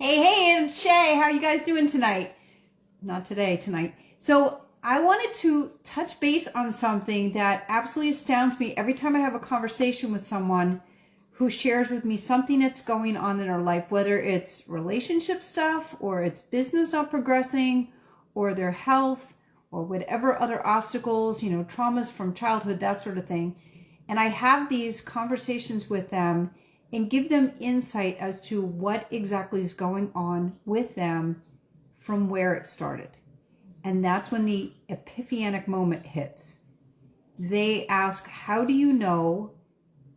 Hey, it's Shae. How are you guys doing tonight? Not today, tonight. So I wanted to touch base on something that absolutely astounds me every time I have a conversation with someone who shares with me something that's going on in their life, whether it's relationship stuff or it's business not progressing or their health or whatever other obstacles, traumas from childhood, that sort of thing. And I have these conversations with them and give them insight as to what exactly is going on with them from where it started. And that's when the epiphanic moment hits. They ask, how do you know?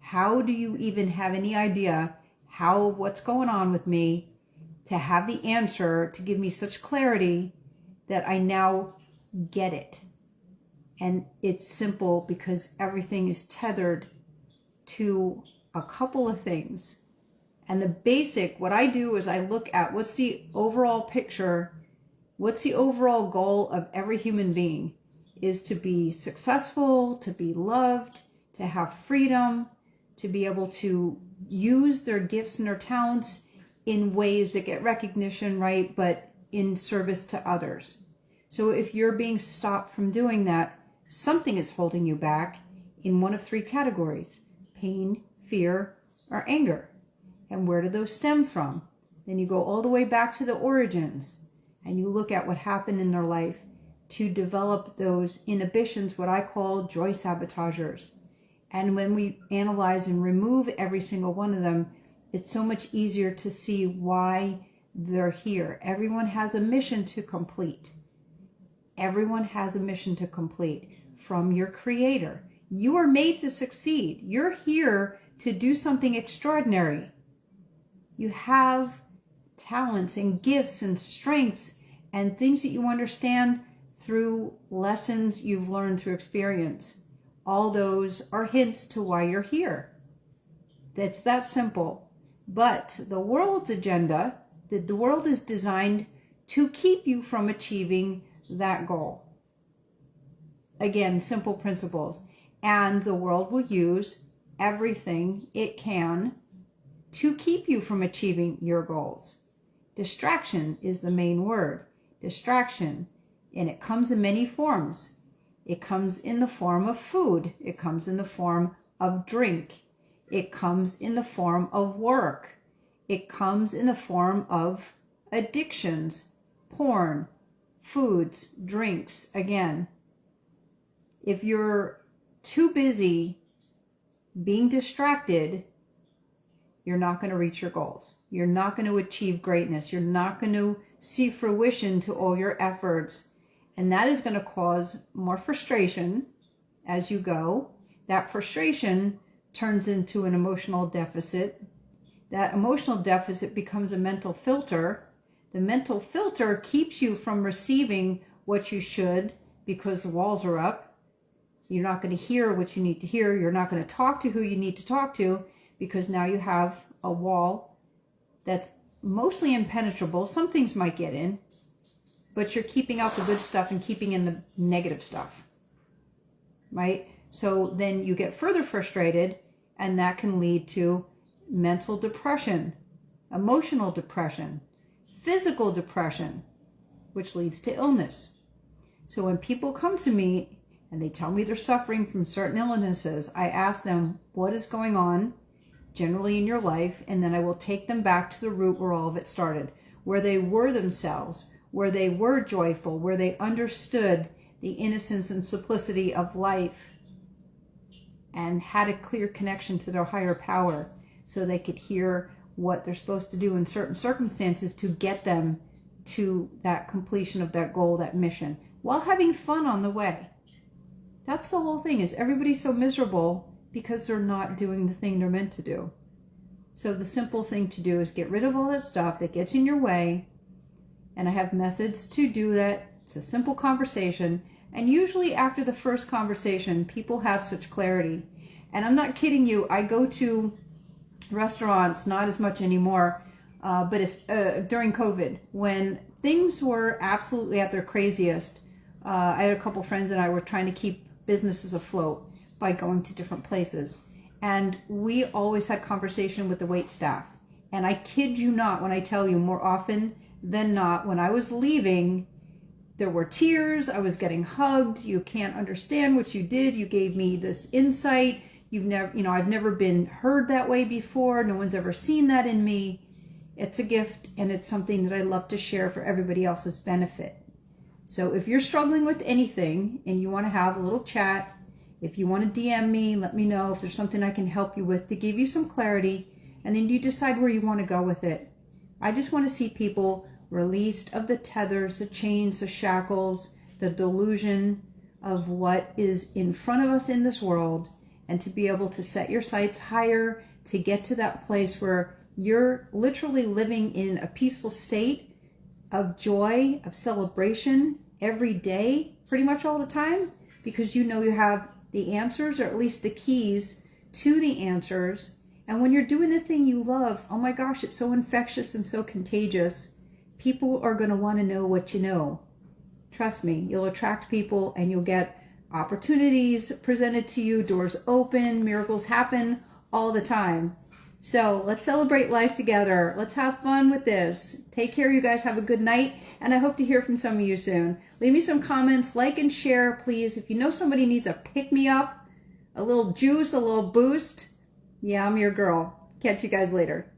How do you even have any idea what's going on with me, to have the answer, to give me such clarity that I now get it? And it's simple because everything is tethered to a couple of things. And the basic, what I do is I look at what's the overall picture, what's the overall goal of every human being, is to be successful, to be loved, to have freedom, to be able to use their gifts and their talents in ways that get recognition, right? But in service to others. So if you're being stopped from doing that, something is holding you back in one of three categories: pain, fear, or anger. And where do those stem from? Then you go all the way back to the origins and you look at what happened in their life to develop those inhibitions, what I call joy sabotagers. And when we analyze and remove every single one of them, it's so much easier to see why they're here. Everyone has a mission to complete. Everyone has a mission to complete from your creator. You are made to succeed. You're here to do something extraordinary. You have talents and gifts and strengths and things that you understand through lessons you've learned through experience. All those are hints to why you're here. That's that simple. But the world's agenda, the world is designed to keep you from achieving that goal. Again, simple principles. And the world will use everything it can to keep you from achieving your goals. Distraction is the main word. Distraction. And it comes in many forms. It comes in the form of food. It comes in the form of drink. It comes in the form of work. It comes in the form of addictions, porn, foods, drinks. Again, if you're too busy being distracted, you're not going to reach your goals. You're not going to achieve greatness. You're not going to see fruition to all your efforts. And that is going to cause more frustration as you go. That frustration turns into an emotional deficit. That emotional deficit becomes a mental filter. The mental filter keeps you from receiving what you should because the walls are up. You're not going to hear what you need to hear. You're not going to talk to who you need to talk to because now you have a wall that's mostly impenetrable. Some things might get in, but you're keeping out the good stuff and keeping in the negative stuff, right? So then you get further frustrated, and that can lead to mental depression, emotional depression, physical depression, which leads to illness. So when people come to me and they tell me they're suffering from certain illnesses, I ask them, what is going on generally in your life? And then I will take them back to the root where all of it started, where they were themselves, where they were joyful, where they understood the innocence and simplicity of life and had a clear connection to their higher power so they could hear what they're supposed to do in certain circumstances to get them to that completion of that goal, that mission, while having fun on the way. That's the whole thing, is everybody's so miserable because they're not doing the thing they're meant to do. So the simple thing to do is get rid of all that stuff that gets in your way. And I have methods to do that. It's a simple conversation. And usually after the first conversation, people have such clarity. And I'm not kidding you. I go to restaurants, not as much anymore, but if during COVID, when things were absolutely at their craziest, I had a couple friends and I were trying to keep businesses afloat by going to different places. And we always had conversation with the wait staff. And I kid you not when I tell you, more often than not, when I was leaving, there were tears. I was getting hugged. You can't understand what you did. You gave me this insight. I've never been heard that way before. No one's ever seen that in me. It's a gift, and it's something that I love to share for everybody else's benefit. So if you're struggling with anything and you want to have a little chat, if you want to DM me, let me know if there's something I can help you with to give you some clarity, and then you decide where you want to go with it. I just want to see people released of the tethers, the chains, the shackles, the delusion of what is in front of us in this world, and to be able to set your sights higher, to get to that place where you're literally living in a peaceful state of joy, of celebration every day, pretty much all the time, because you know you have the answers, or at least the keys to the answers. And when you're doing the thing you love, oh my gosh, it's so infectious and so contagious. People are going to want to know what you know. Trust me, you'll attract people and you'll get opportunities presented to you, doors open, miracles happen all the time. So let's celebrate life together. Let's have fun with this. Take care, you guys. Have a good night. And I hope to hear from some of you soon. Leave me some comments, like and share, please. If you know somebody needs a pick-me-up, a little juice, a little boost, yeah, I'm your girl. Catch you guys later.